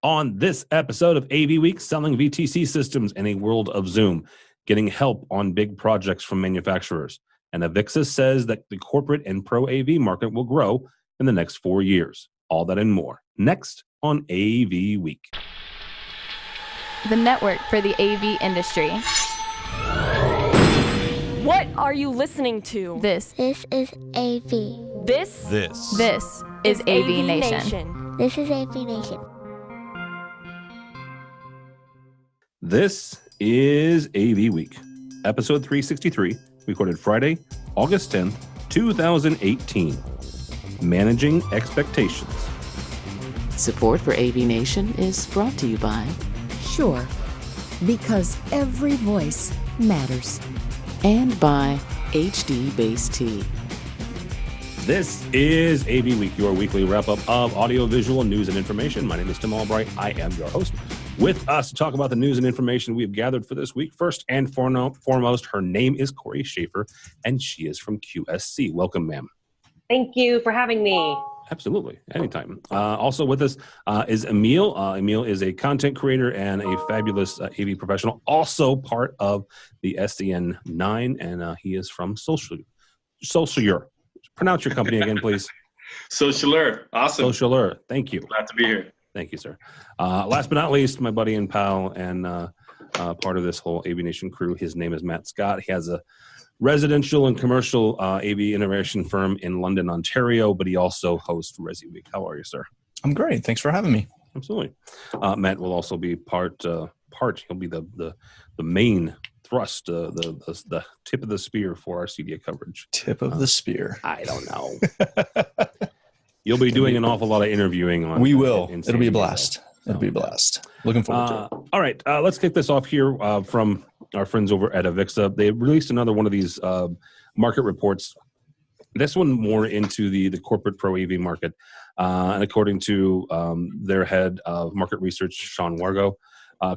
On this episode of AVWeek, selling VTC systems in a world of Zoom, getting help on big projects from manufacturers. And AVIXA says that the corporate and pro AV market will grow in the next 4 years. All that and more. Next on AVWeek. The network for the AV industry. What are you listening to? This is AV. This is AVNation. This is AVNation. This is AVWeek, episode 363, recorded Friday, August 10th, 2018. Managing Expectations. Support for AVNation is brought to you by Sure, because every voice matters. And by HD Base Tea. This is AVWeek, your weekly wrap-up of audiovisual news and information. My name is Tim Albright. I am your host. With us to talk about the news and information we have gathered for this week, first and foremost, her name is Corey Schaefer, and she is from QSC. Welcome, ma'am. Thank you for having me. Absolutely. Anytime. Also with us is Emil. Emil is a content creator and a fabulous AV professional, also part of the SDN9, and he is from Socialure. Pronounce your company again, please. Socialure. Awesome. Socialure. Thank you. Glad to be here. Thank you, sir. Last but not least, my buddy and pal and part of this whole AVNation crew, his name is Matt Scott. He has a residential and commercial AV innovation firm in London, Ontario, but he also hosts AVIXA. How are you, sir? I'm great. Thanks for having me. Absolutely. Matt will also be part. He'll be the main thrust, the tip of the spear for our CDA coverage. Tip of the spear. I don't know. You'll be doing an awful lot of interviewing on. We will. In It'll be a blast. It'll be a blast. Looking forward to it. All right. Let's kick this off here from our friends over at AVIXA. They released another one of these market reports. This one more into the corporate pro AV market. And according to their head of market research, Sean Wargo,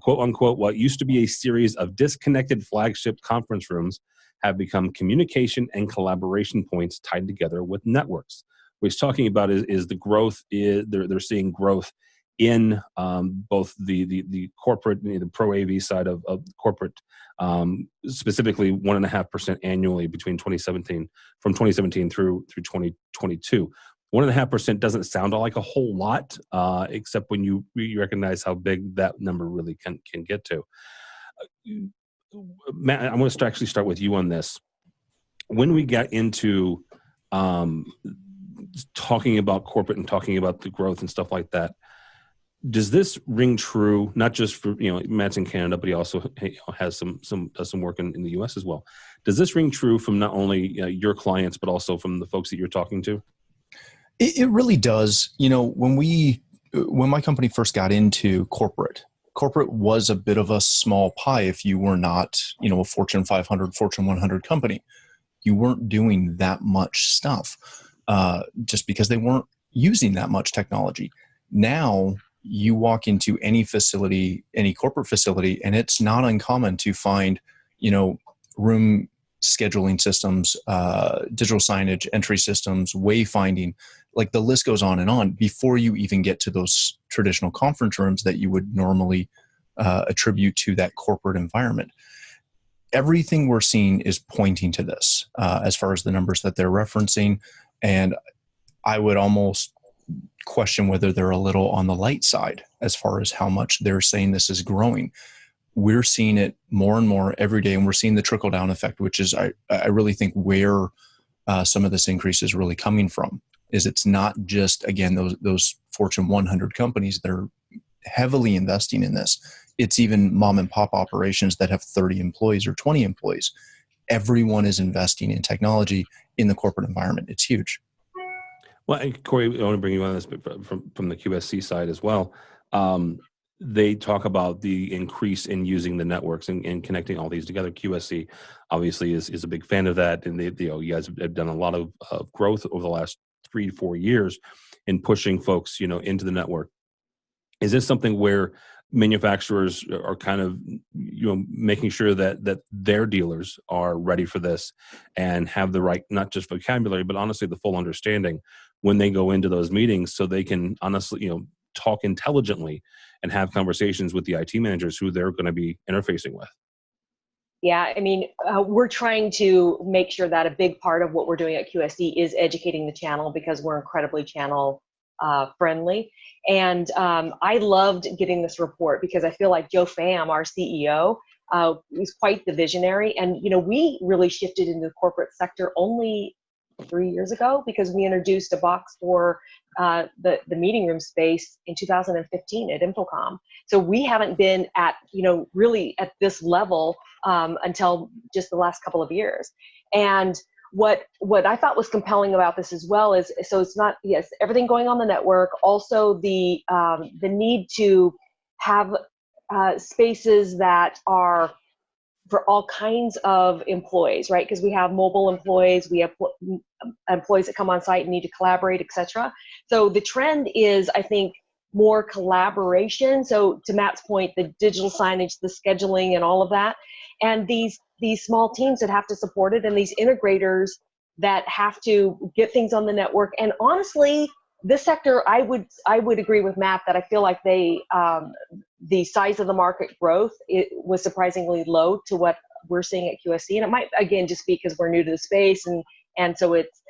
quote unquote, what used to be a series of disconnected flagship conference rooms have become communication and collaboration points tied together with networks. What he's talking about is the growth. They're seeing growth in both the corporate, the pro AV side of corporate, specifically 1.5% annually between 2017 through 2022. 1.5% doesn't sound like a whole lot, except when you recognize how big that number really can get to. Matt, I want to actually start with you on this. When we get into talking about corporate and talking about the growth and stuff like that, does this ring true, not just for, Matt's in Canada, but he also has some work in the US as well. Does this ring true from not only your clients, but also from the folks that you're talking to? It really does. When my company first got into corporate was a bit of a small pie. If you were not, a Fortune 500, Fortune 100 company, you weren't doing that much stuff. Just because they weren't using that much technology. Now you walk into any facility, any corporate facility, and it's not uncommon to find, room scheduling systems, digital signage, entry systems, wayfinding, like the list goes on and on before you even get to those traditional conference rooms that you would normally attribute to that corporate environment. Everything we're seeing is pointing to this as far as the numbers that they're referencing. And I would almost question whether they're a little on the light side as far as how much they're saying this is growing. We're seeing it more and more every day, and we're seeing the trickle-down effect, which is, I really think, where some of this increase is really coming from. Is it's not just, again, those Fortune 100 companies that are heavily investing in this. It's even mom-and-pop operations that have 30 employees or 20 employees. Everyone is investing in technology in the corporate environment. It's huge. Well, and Corey, I want to bring you on this from the QSC side as well. They talk about the increase in using the networks and connecting all these together. QSC obviously is a big fan of that, and you guys have done a lot of growth over the last 3 to 4 years in pushing folks into the network. Is this something where manufacturers are kind of making sure that their dealers are ready for this and have the right, not just vocabulary, but honestly the full understanding when they go into those meetings, so they can honestly talk intelligently and have conversations with the IT managers who they're going to be interfacing with. Yeah, I mean, we're trying to make sure that a big part of what we're doing at QSD is educating the channel, because we're incredibly channel friendly. And I loved getting this report because I feel like Joe Pham, our CEO, is quite the visionary. And, we really shifted into the corporate sector only 3 years ago, because we introduced a box for the meeting room space in 2015 at Infocom. So we haven't been at, really at this level until just the last couple of years. And what I thought was compelling about this as well is, so it's not, yes, everything going on the network, also the need to have spaces that are for all kinds of employees, right? Because we have mobile employees, we have employees that come on site and need to collaborate, etc. So the trend is, I think, more collaboration. So to Matt's point, the digital signage, the scheduling, and all of that, and these small teams that have to support it, and these integrators that have to get things on the network. And honestly, this sector, I would agree with Matt that I feel like the size of the market growth, it was surprisingly low to what we're seeing at QSC. And it might, again, just be because we're new to the space. And so it's,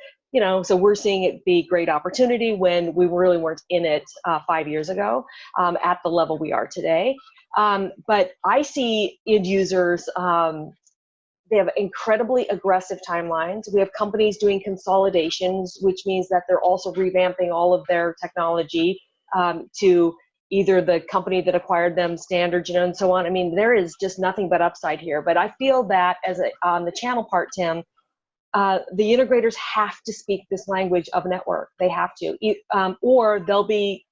so we're seeing it be great opportunity when we really weren't in it 5 years ago at the level we are today. But I see end users, they have incredibly aggressive timelines. We have companies doing consolidations, which means that they're also revamping all of their technology to either the company that acquired them, standards, and so on. I mean, there is just nothing but upside here. But I feel that on the channel part, Tim, the integrators have to speak this language of network. They have to, or they'll be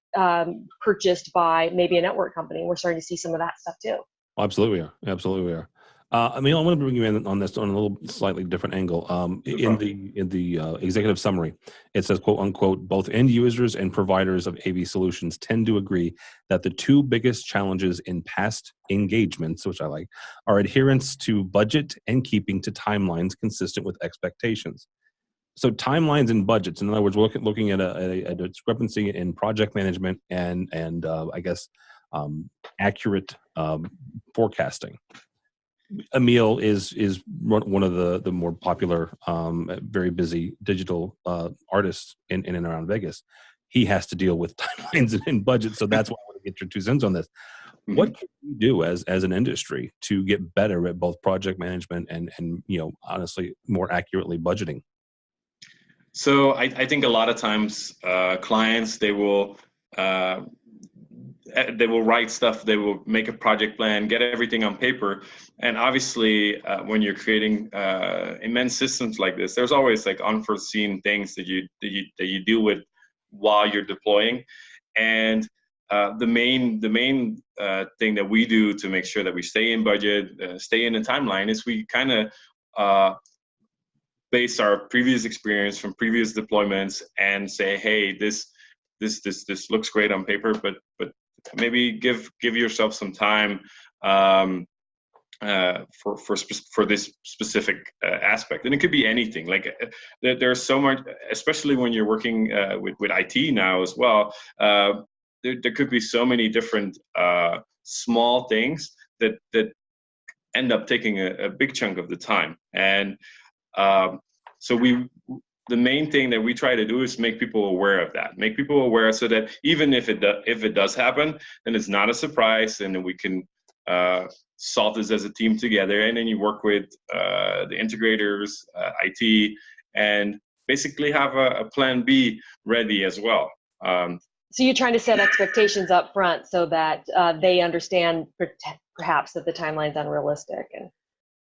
purchased by maybe a network company. We're starting to see some of that stuff too. Absolutely, we are. Absolutely, we are. I want to bring you in on this on a little slightly different angle. In the executive summary, it says, "quote unquote," both end users and providers of AV solutions tend to agree that the two biggest challenges in past engagements, which I like, are adherence to budget and keeping to timelines consistent with expectations. So timelines and budgets. In other words, we're looking at a discrepancy in project management and I guess accurate forecasting. Emil is one of the more popular, very busy digital artists in and around Vegas. He has to deal with timelines and budgets, so that's why I want to get your 2 cents on this. Mm-hmm. What can we do as an industry to get better at both project management and honestly more accurately budgeting? So I think a lot of times clients, they will write stuff, they will make a project plan, get everything on paper. And obviously, when you're creating immense systems like this, there's always like unforeseen things that you deal with while you're deploying. And the main thing that we do to make sure that we stay in budget, stay in the timeline, is we kind of base our previous experience from previous deployments and say, hey, this looks great on paper, but maybe give yourself some time for this specific aspect. And it could be anything. Like there's so much, especially when you're working with IT now as well. There could be so many different small things that end up taking a big chunk of the time. And so the main thing that we try to do is make people aware of that, make people aware so that even if it does happen, then it's not a surprise, and then we can solve this as a team together. And then you work with the integrators, IT, and basically have a plan B ready as well. So you're trying to set expectations up front so that they understand perhaps that the timeline's unrealistic. And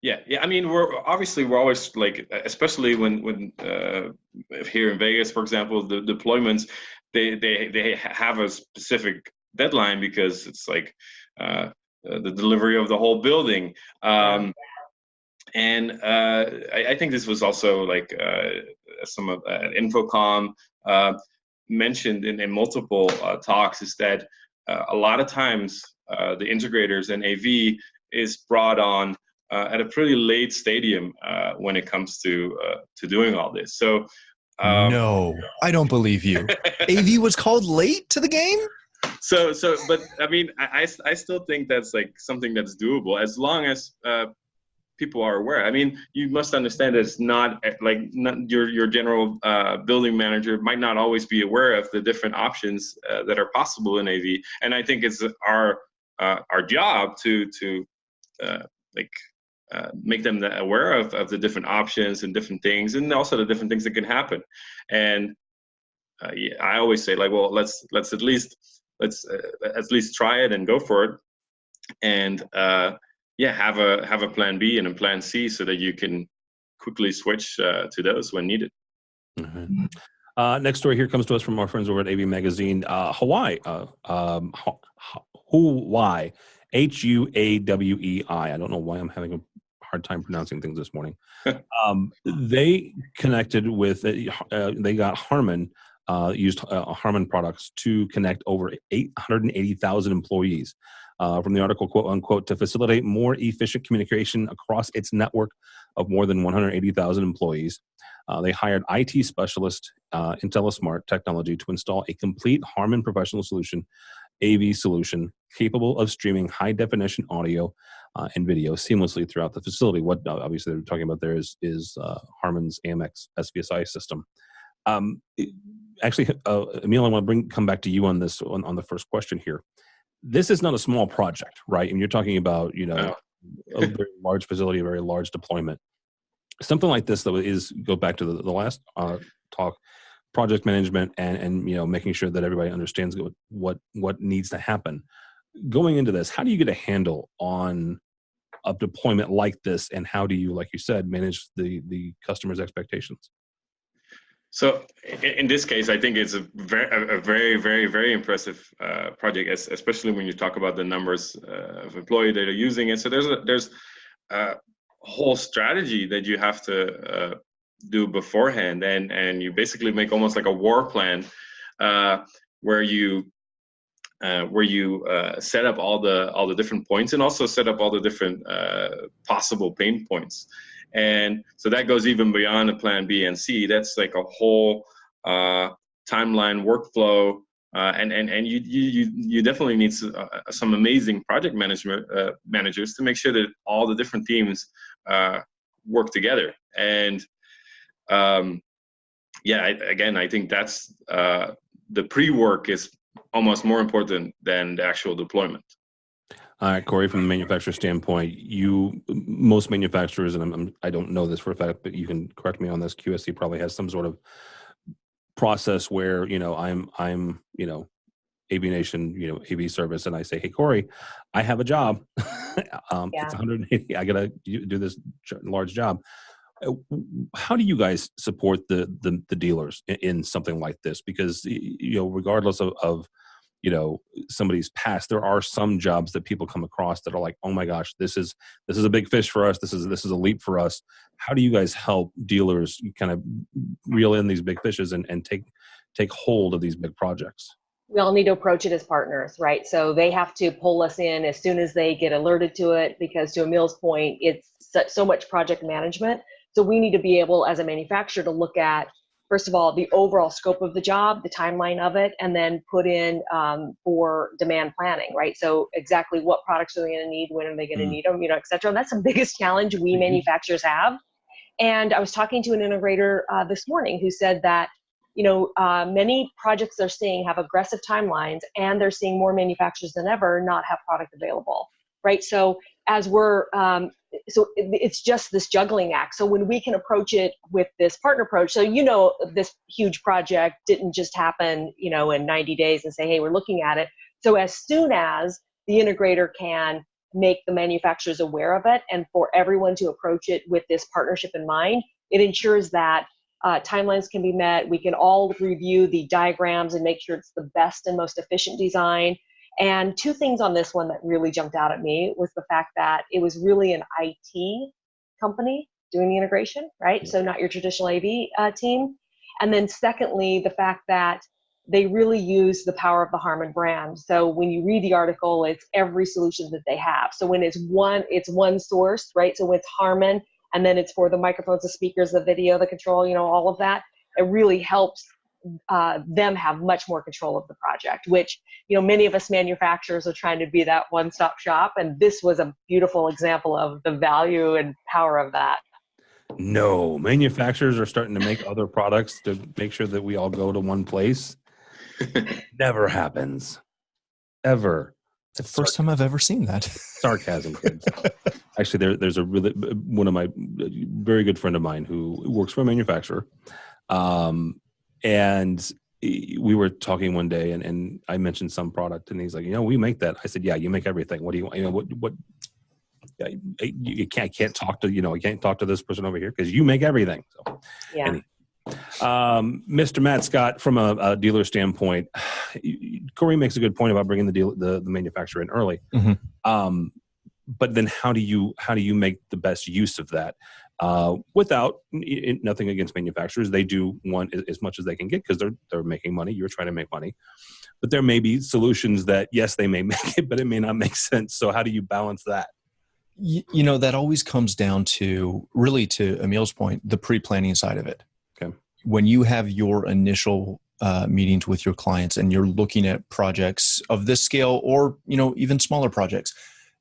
Yeah. I mean, we're always like, especially when here in Vegas, for example, the deployments, they have a specific deadline because it's like the delivery of the whole building. And I think this was also like some of Infocom mentioned in multiple talks, is that a lot of times the integrators and AV is brought on at a pretty late stadium when it comes to doing all this. So no, I don't believe you. AV was called late to the game? But I mean, I still think that's like something that's doable as long as people are aware. I mean, you must understand that it's not like your general building manager might not always be aware of the different options that are possible in AV. And I think it's our job to make them aware of the different options and different things, and also the different things that can happen. And I always say, like, well, let's at least try it and go for it, and have a plan B and a plan C so that you can quickly switch to those when needed. Mm-hmm. Next story here comes to us from our friends over at AV Magazine. Hawaii, Huawei, Huawei. I don't know why I'm having a hard time pronouncing things this morning. They connected with, they got Harman, used Harman products to connect over 880,000 employees. From the article, quote unquote, to facilitate more efficient communication across its network of more than 180,000 employees. They hired IT specialist IntelliSmart Technology to install a complete Harman professional solution, AV solution, capable of streaming high definition audio and video seamlessly throughout the facility. What obviously they're talking about there is Harman's AMX SVSI system. Actually, Emil, I want to come back to you on this on the first question here. This is not a small project, right? And you're talking about, a very large facility, a very large deployment. Something like this, though, go back to the last talk, project management and making sure that everybody understands what needs to happen. Going into this, how do you get a handle on a deployment like this, and how do you, like you said, manage the customer's expectations? So in this case, I think it's a very, very, very impressive project, especially when you talk about the numbers of employees that are using it. So there's a whole strategy that you have to do beforehand, and you basically make almost like a war plan where you set up all the different points and also set up all the different possible pain points. And so that goes even beyond the plan B and C. That's like a whole timeline workflow, and you definitely need some amazing project managers to make sure that all the different teams work together. And I think that's the pre-work is almost more important than the actual deployment. All right, Corey, from the manufacturer standpoint, most manufacturers, and I don't know this for a fact, but you can correct me on this, QSC probably has some sort of process where, I'm AVNation, AV service, and I say, hey, Corey, I have a job. It's 180. I got to do this large job. How do you guys support the dealers in something like this? Because, regardless of somebody's past, there are some jobs that people come across that are like, oh my gosh, this is a big fish for us. This is a leap for us. How do you guys help dealers kind of reel in these big fishes and take hold of these big projects? We all need to approach it as partners, right? So they have to pull us in as soon as they get alerted to it, because to Emil's point, it's so much project management. So we need to be able, as a manufacturer, to look at, first of all, the overall scope of the job, the timeline of it, and then put in for demand planning, right? So exactly what products are they going to need, when are they going to need them, et cetera. And that's the biggest challenge we manufacturers have. And I was talking to an integrator this morning who said that, many projects they're seeing have aggressive timelines, and they're seeing more manufacturers than ever not have product available, right? So as we're, it's just this juggling act. So when we can approach it with this partner approach, so this huge project didn't just happen, in 90 days and say, hey, we're looking at it. So as soon as the integrator can make the manufacturers aware of it, and for everyone to approach it with this partnership in mind, it ensures that timelines can be met. We can all review the diagrams and make sure it's the best and most efficient design. And two things on this one that really jumped out at me was the fact that it was really an IT company doing the integration, right? Yeah. So not your traditional AV team. And then secondly, the fact that they really use the power of the Harman brand. So when you read the article, it's every solution that they have. So when it's one source, right? So it's Harman, and then it's for the microphones, the speakers, the video, the control, all of that. It really helps them have much more control of the project, which, many of us manufacturers are trying to be that one-stop shop. And this was a beautiful example of the value and power of that. No, manufacturers are starting to make other products to make sure that we all go to one place. Never happens. Ever. It's the first time I've ever seen that. Sarcasm, kids. Actually, there's one of my very good friend of mine who works for a manufacturer. And we were talking one day and I mentioned some product and he's like, we make that. I said, yeah, you make everything. What do you want? What you can't talk to, I can't talk to this person over here because you make everything. So, yeah. Mr. Matt Scott, from a dealer standpoint, Corey makes a good point about bringing the manufacturer in early. Mm-hmm. But then how do you make the best use of that without nothing against manufacturers? They do want as much as they can get because they're making money. You're trying to make money, but there may be solutions that yes, they may make it, but it may not make sense. So how do you balance that? That always comes down to, really, to Emil's point, the pre-planning side of it. Okay. When you have your initial meetings with your clients and you're looking at projects of this scale or, even smaller projects,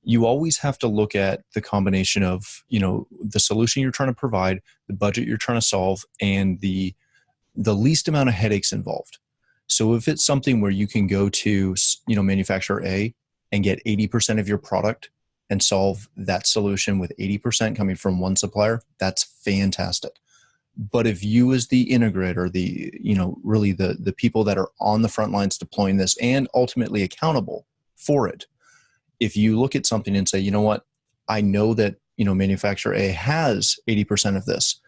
you always have to look at the combination of, the solution you're trying to provide, the budget you're trying to solve, and the least amount of headaches involved. So if it's something where you can go to, manufacturer A and get 80% of your product and solve that solution with 80% coming from one supplier, that's fantastic. But if you as the integrator, really the people that are on the front lines deploying this and ultimately accountable for it, if you look at something and say, you know what, I know that, manufacturer A has 80% of this,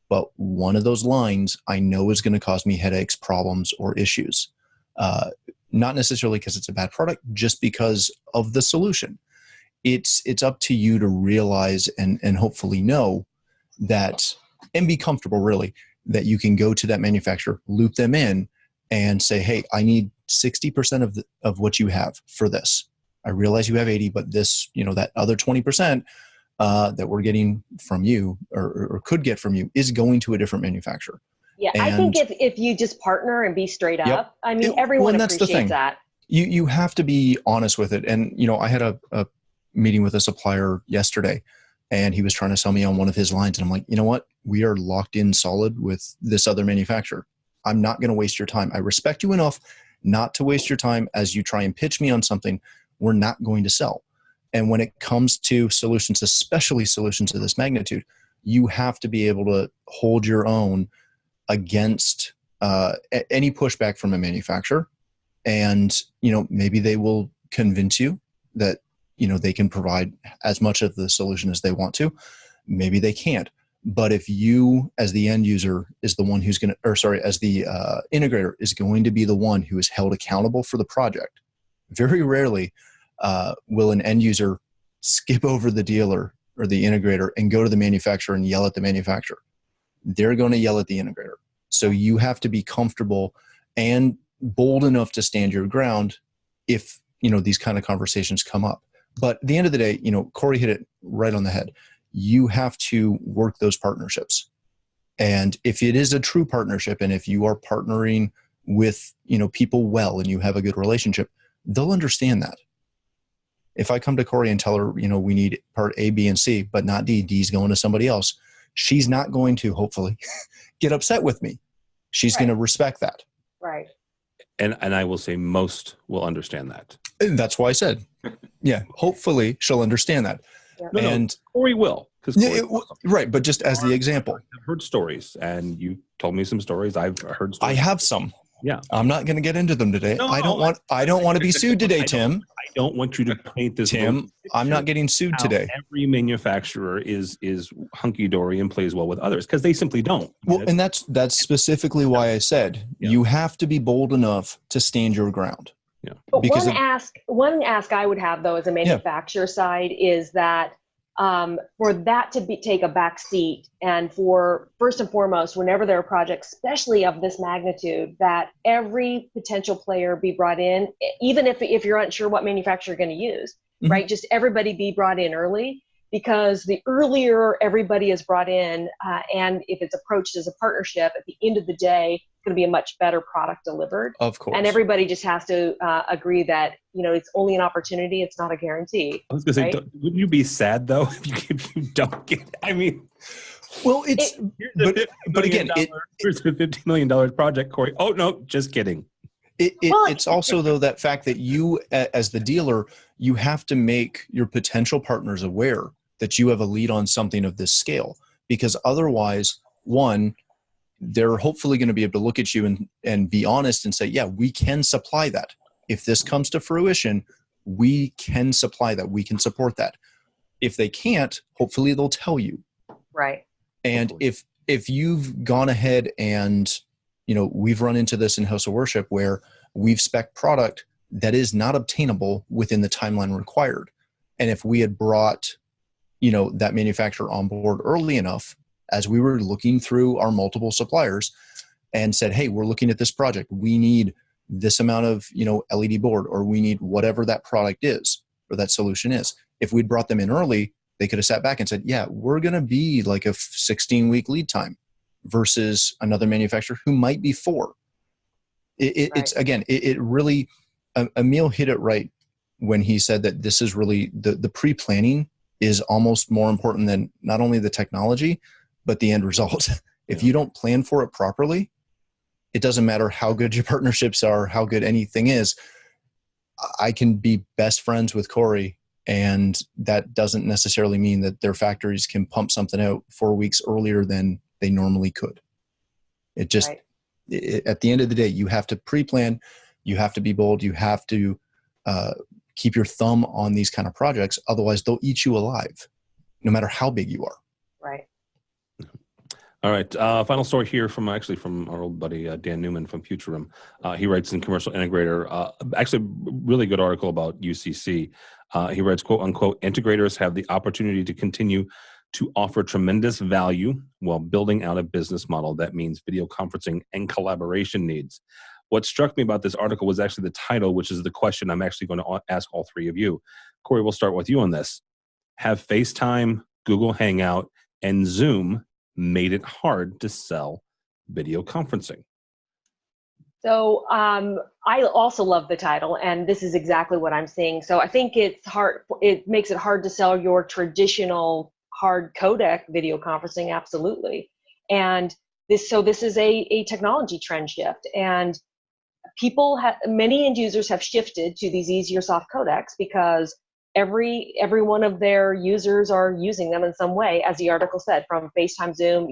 but one of those lines I know is going to cause me headaches, problems, or issues. Not necessarily because it's a bad product, just because of the solution. It's up to you to realize and hopefully know that, and be comfortable really, that you can go to that manufacturer, loop them in and say, hey, I need 60% of what you have for this. I realize you have 80, but this, that other 20% that we're getting from you or could get from you is going to a different manufacturer. Yeah, I think if you just partner and be straight up, Yep. I mean, everyone appreciates that. You have to be honest with it. And, I had a meeting with a supplier yesterday and he was trying to sell me on one of his lines. And I'm like, you know what? We are locked in solid with this other manufacturer. I'm not going to waste your time. I respect you enough not to waste your time as you try and pitch me on something we're not going to sell. And when it comes to solutions, especially solutions of this magnitude, you have to be able to hold your own against any pushback from a manufacturer. And, maybe they will convince you that, they can provide as much of the solution as they want to. Maybe they can't. But if you, as the end user, is the one who's going to, as the integrator is going to be the one who is held accountable for the project, very rarely will an end user skip over the dealer or the integrator and go to the manufacturer and yell at the manufacturer. They're going to yell at the integrator. So you have to be comfortable and bold enough to stand your ground if, these kind of conversations come up. But at the end of the day, Corey hit it right on the head. You have to work those partnerships. And if it is a true partnership and if you are partnering with, people well and you have a good relationship, they'll understand that. If I come to Corey and tell her, we need part A, B, and C, but not D, D's going to somebody else, she's not going to, hopefully, get upset with me. She's going to respect that. Right. And I will say most will understand that. And that's why I said, yeah, hopefully she'll understand that. No, and Corey will. Right, but just as the example. I've heard stories, and you told me some stories. I've heard stories. I have some. Yeah. I'm not going to get into them today. I don't want to be sued today, Tim. I don't want you to paint this. Tim, I'm not getting sued today. Every manufacturer is hunky-dory and plays well with others because they simply don't. Well, and that's specifically why I said you have to be bold enough to stand your ground. Yeah. But because one ask I would have though as a manufacturer side is that for that to take a back seat and for first and foremost, whenever there are projects, especially of this magnitude, that every potential player be brought in, even if you're unsure what manufacturer you're going to use, right? Just everybody be brought in early, because the earlier everybody is brought in and if it's approached as a partnership, at the end of the day, going to be a much better product delivered. Of course. And everybody just has to agree that, it's only an opportunity. It's not a guarantee. I was going to say, right? wouldn't you be sad though if you don't get it? I mean, well, it's but again, here's a $50 million project, Corey. Oh no, just kidding. It's also though that fact that you, as the dealer, you have to make your potential partners aware that you have a lead on something of this scale, because otherwise, one, they're hopefully going to be able to look at you and be honest and say, yeah, we can supply that. If this comes to fruition, we can supply that. We can support that. If they can't, hopefully they'll tell you. Right. And Hopefully. if you've gone ahead and, we've run into this in House of Worship where we've spec product that is not obtainable within the timeline required. And if we had brought, that manufacturer on board early enough, as we were looking through our multiple suppliers and said, hey, we're looking at this project. We need this amount of, LED board, or we need whatever that product is or that solution is. If we'd brought them in early, they could have sat back and said, yeah, we're going to be like a 16-week lead time versus another manufacturer who might be 4. It's again, it really, Emil hit it right when he said that this is really the pre-planning is almost more important than not only the technology, but the end result. If you don't plan for it properly, it doesn't matter how good your partnerships are, how good anything is. I can be best friends with Corey, and that doesn't necessarily mean that their factories can pump something out 4 weeks earlier than they normally could. It just, at the end of the day, you have to pre-plan, you have to be bold, you have to keep your thumb on these kind of projects. Otherwise, they'll eat you alive, no matter how big you are. Right. All right. Final story here from our old buddy, Dan Newman from Futurum. He writes in Commercial Integrator, actually really good article about UCC. He writes, quote unquote, integrators have the opportunity to continue to offer tremendous value while building out a business model that means video conferencing and collaboration needs. What struck me about this article was actually the title, which is the question I'm actually going to ask all three of you. Corey, we'll start with you on this. Have FaceTime, Google Hangout, and Zoom made it hard to sell video conferencing? So I also love the title, and this is exactly what I'm seeing. So I think it's hard. It makes it hard to sell your traditional hard codec video conferencing, absolutely. And this is a technology trend shift, and many end users have shifted to these easier soft codecs because every one of their users are using them in some way, as the article said, from FaceTime, Zoom,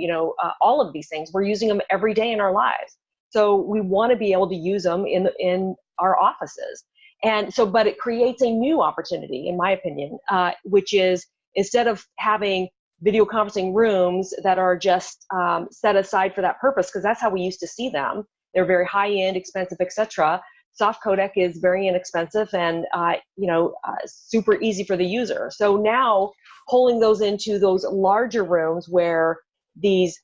all of these things. We're using them every day in our lives. So we want to be able to use them in our offices. And so, but it creates a new opportunity, in my opinion, which is instead of having video conferencing rooms that are just set aside for that purpose, because that's how we used to see them. They're very high-end, expensive, etc. Soft codec is very inexpensive and super easy for the user. So now pulling those into those larger rooms where these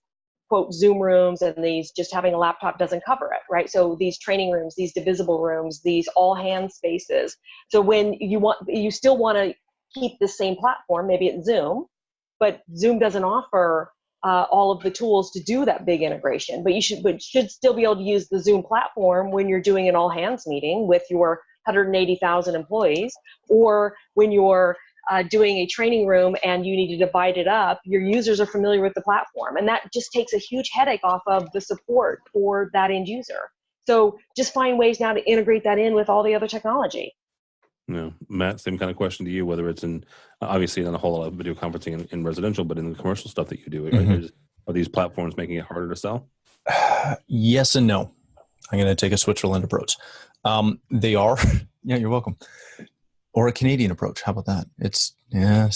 quote Zoom rooms and these just having a laptop doesn't cover it, right? So these training rooms, these divisible rooms, these all hand spaces. So when you still want to keep the same platform, maybe it's Zoom, but Zoom doesn't offer all of the tools to do that big integration, but you should still be able to use the Zoom platform when you're doing an all hands meeting with your 180,000 employees, or when you're doing a training room and you need to divide it up, your users are familiar with the platform. And that just takes a huge headache off of the support for that end user. So just find ways now to integrate that in with all the other technology. No, Matt, same kind of question to you, whether it's obviously not a whole lot of video conferencing in residential, but in the commercial stuff that you do, right? Are these platforms making it harder to sell? Yes and no. I'm going to take a Switzerland approach. They are. Yeah, you're welcome. Or a Canadian approach. How about that?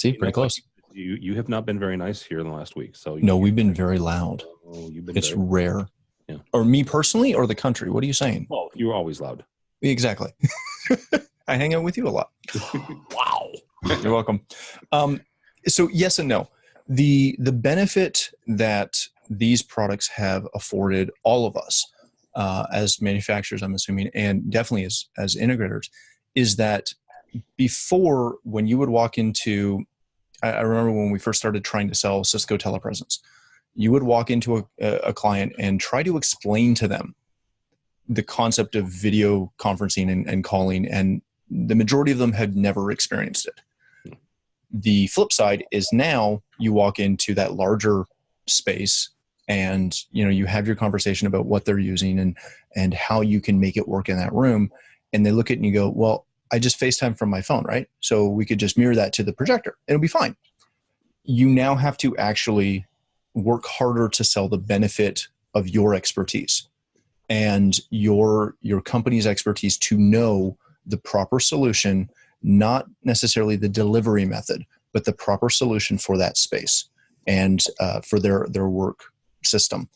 Pretty close. You have not been very nice here in the last week. So no, we've been very loud. It's rare. Yeah. Or me personally, or the country? What are you saying? Well, you're always loud. Exactly. I hang out with you a lot. Wow. You're welcome. So yes and no. The benefit that these products have afforded all of us as manufacturers, I'm assuming, and definitely as integrators, is that before, when you would walk into, I remember when we first started trying to sell Cisco telepresence, you would walk into a client and try to explain to them the concept of video conferencing and calling, and the majority of them had never experienced it. The flip side is now you walk into that larger space and you have your conversation about what they're using and how you can make it work in that room. And they look at it and you go, well, I just FaceTime from my phone, right? So we could just mirror that to the projector. It'll be fine. You now have to actually work harder to sell the benefit of your expertise and your company's expertise to know the proper solution, not necessarily the delivery method, but the proper solution for that space and for their work system.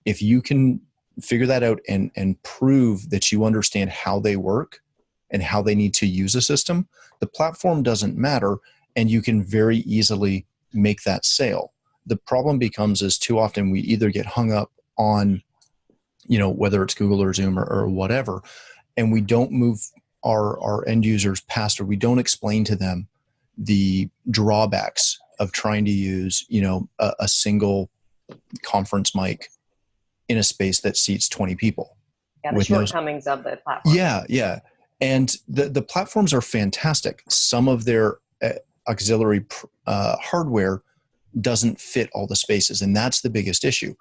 If you can figure that out and prove that you understand how they work and how they need to use a system, the platform doesn't matter, and you can very easily make that sale. The problem becomes is too often we either get hung up on, whether it's Google or Zoom or whatever, and we don't move our end users past, or we don't explain to them the drawbacks of trying to use, a single conference mic in a space that seats 20 people. Yeah, the shortcomings of the platform. Yeah. And the platforms are fantastic. Some of their auxiliary hardware doesn't fit all the spaces. And that's the biggest issue,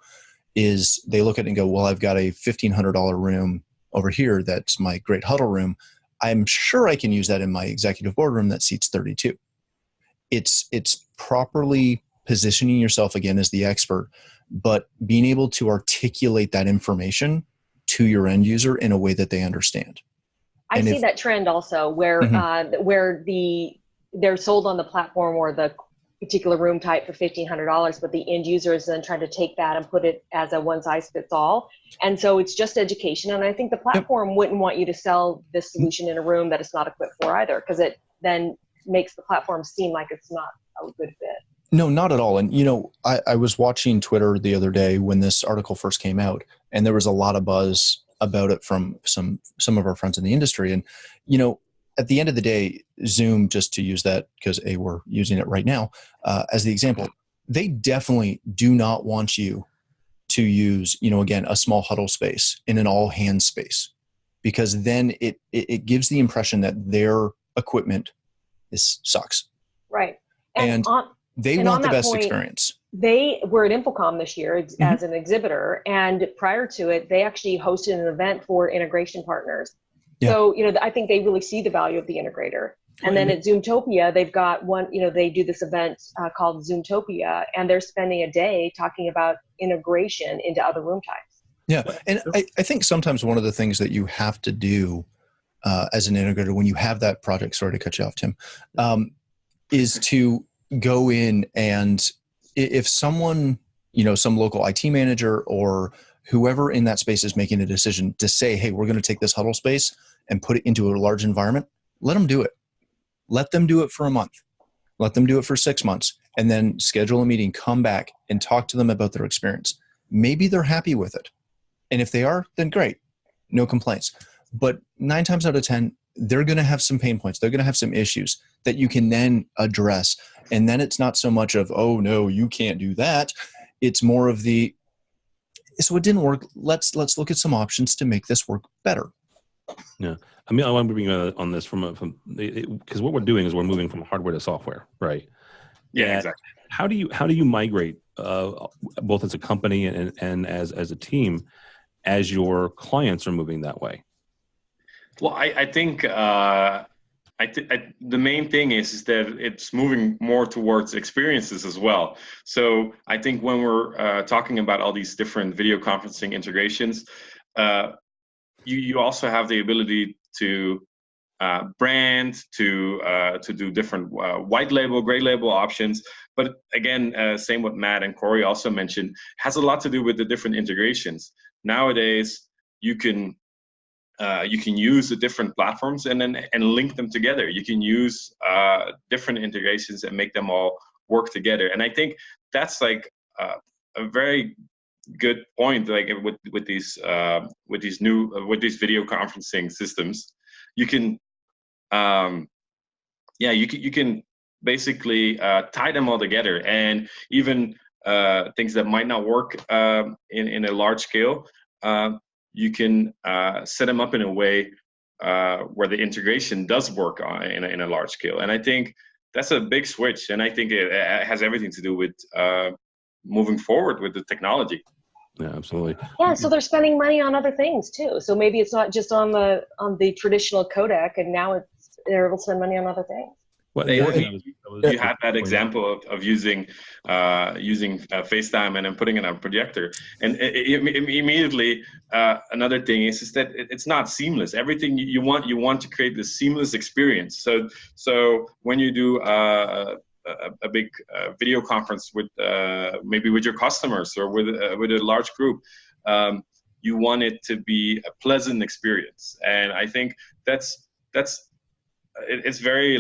is they look at it and go, well, I've got a $1,500 room over here that's my great huddle room. I'm sure I can use that in my executive boardroom that seats 32. It's properly positioning yourself again as the expert, but being able to articulate that information to your end user in a way that they understand. I see that trend also where where they're sold on the platform or the particular room type for $1,500, but the end user is then trying to take that and put it as a one size fits all. And so it's just education. And I think the platform wouldn't want you to sell this solution in a room that it's not equipped for either, because it then makes the platform seem like it's not a good fit. No, not at all. And, I was watching Twitter the other day when this article first came out, and there was a lot of buzz about it from some of our friends in the industry. And, at the end of the day, Zoom, just to use that because we're using it right now as the example, they definitely do not want you to use, again, a small huddle space in an all hands space, because then it gives the impression that their equipment sucks. Right. And they want the best experience. They were at Infocom this year as an exhibitor, and prior to it, they actually hosted an event for integration partners. Yeah. So, I think they really see the value of the integrator. And then at Zoomtopia, they've got one, they do this event called Zoomtopia, and they're spending a day talking about integration into other room types. Yeah. And I think sometimes one of the things that you have to do as an integrator when you have that project, sorry to cut you off, Tim, is to go in and if someone, some local IT manager or whoever in that space is making a decision to say, hey, we're going to take this huddle space and put it into a large environment, let them do it. Let them do it for a month. Let them do it for 6 months, and then schedule a meeting, come back and talk to them about their experience. Maybe they're happy with it. And if they are, then great. No complaints. But 9 times out of 10, they're going to have some pain points. They're going to have some issues that you can then address. And then it's not so much of, oh, no, you can't do that. It's more of so it didn't work. Let's look at some options to make this work better. Yeah. I mean, I want to bring on this because what we're doing is we're moving from hardware to software, right? Yeah, exactly. How do you migrate both as a company and as a team as your clients are moving that way? Well, I think the main thing is that it's moving more towards experiences as well. So I think when we're talking about all these different video conferencing integrations, you also have the ability to brand, to do different white label, gray label options. But again, same what Matt and Corey also mentioned, has a lot to do with the different integrations. Nowadays, you can use the different platforms and link them together. You can use different integrations and make them all work together. And I think that's like a very good point. Like with these video conferencing systems, you can you can basically tie them all together, and even things that might not work in a large scale. you can set them up in a way where the integration does work in a large scale. And I think that's a big switch. And I think it has everything to do with moving forward with the technology. Yeah, absolutely. Yeah, so they're spending money on other things too. So maybe it's not just on the traditional codec, and now they're able to spend money on other things. Well, You had that example of using FaceTime and then putting it on a projector, and immediately another thing is that it's not seamless. Everything you want to create this seamless experience. So when you do a big video conference with maybe with your customers or with a large group, you want it to be a pleasant experience, and I think that's. It's very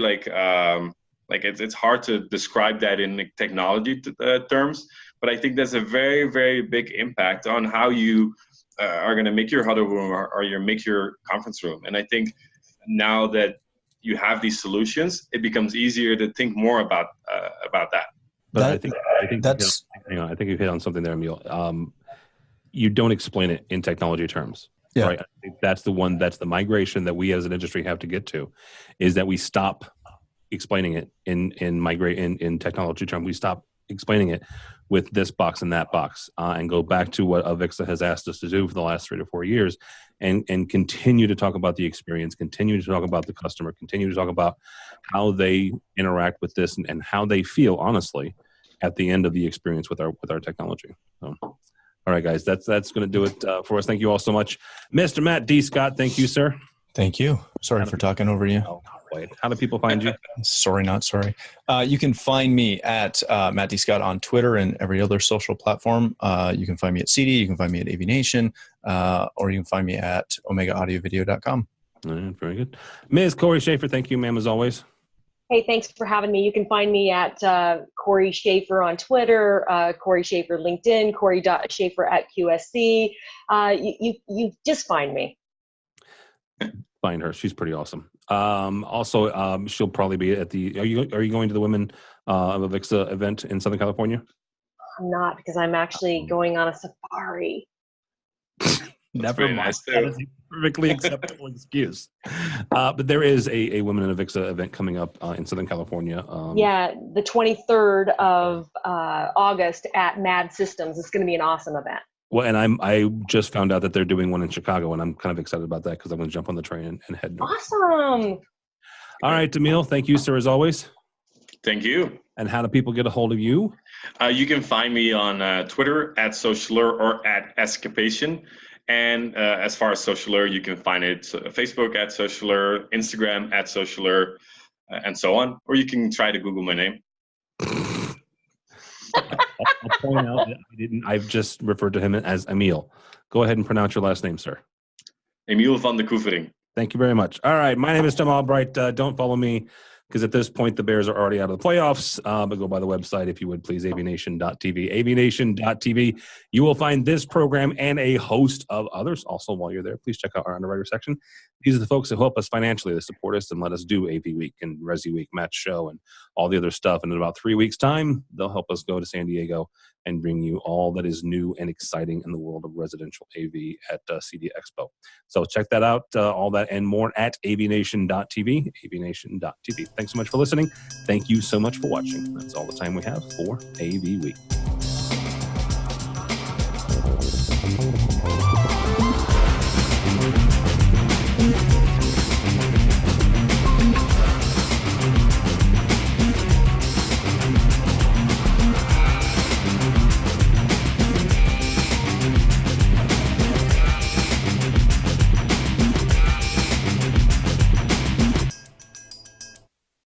it's hard to describe that in technology terms, but I think there's a very, very big impact on how you are going to make your huddle room or make your conference room. And I think now that you have these solutions, it becomes easier to think more about that. But I think that's I think you hit on something there, Emil. You don't explain it in technology terms. Yeah. Right. I think that's the migration that we as an industry have to get to, is that we stop explaining it in technology terms. We stop explaining it with this box and that box, and go back to what AVIXA has asked us to do for the last 3 to 4 years, and continue to talk about the experience, continue to talk about the customer, continue to talk about how they interact with this and how they feel, honestly, at the end of the experience with our technology. So. All right, guys, that's going to do it for us. Thank you all so much. Mr. Matt D. Scott, thank you, sir. Thank you. Sorry for talking over you. Oh, wait. How do people find you? Sorry, not sorry. You can find me at Matt D. Scott on Twitter and every other social platform. You can find me at CD. You can find me at AVNation, or you can find me at OmegaAudioVideo.com. All right, very good. Ms. Corey Schaefer, thank you, ma'am, as always. Hey, thanks for having me. You can find me at Corey Schaefer on Twitter, Corey Schaefer LinkedIn, Corey.Schaefer at QSC. You just find me. Find her. She's pretty awesome. Also, she'll probably be at the. Are you going to the Women of AVIXA event in Southern California? I'm not, because I'm actually going on a safari. Never mind. Nice, that is a perfectly acceptable excuse. But there is a Women in AVIXA event coming up in Southern California. Yeah, the 23rd of August at Mad Systems. It's going to be an awesome event. Well, and I just found out that they're doing one in Chicago, and I'm kind of excited about that because I'm going to jump on the train and head north. Awesome. All right, Emil, thank you, sir, as always. Thank you. And how do people get a hold of you? You can find me on Twitter at Socialer or at Escapation. And as far as Socialer, you can find it Facebook at Socialer, Instagram at Socialer, and so on. Or you can try to Google my name. I'll point out that I've just referred to him as Emil. Go ahead and pronounce your last name, sir. Emil van de Koevering. Thank you very much. All right. My name is Tim Albright. Don't follow me, because at this point, the Bears are already out of the playoffs. But go by the website, if you would, please, AVNation.tv. AVNation.tv. You will find this program and a host of others. Also, while you're there, please check out our underwriter section. These are the folks who help us financially, to support us and let us do AVWeek and ResiWeek, Matt's show, and all the other stuff. And in about 3 weeks' time, they'll help us go to San Diego and bring you all that is new and exciting in the world of residential AV at CD Expo. So check that out, all that and more at AVNation.tv, AVNation.tv. Thanks so much for listening. Thank you so much for watching. That's all the time we have for AV Week.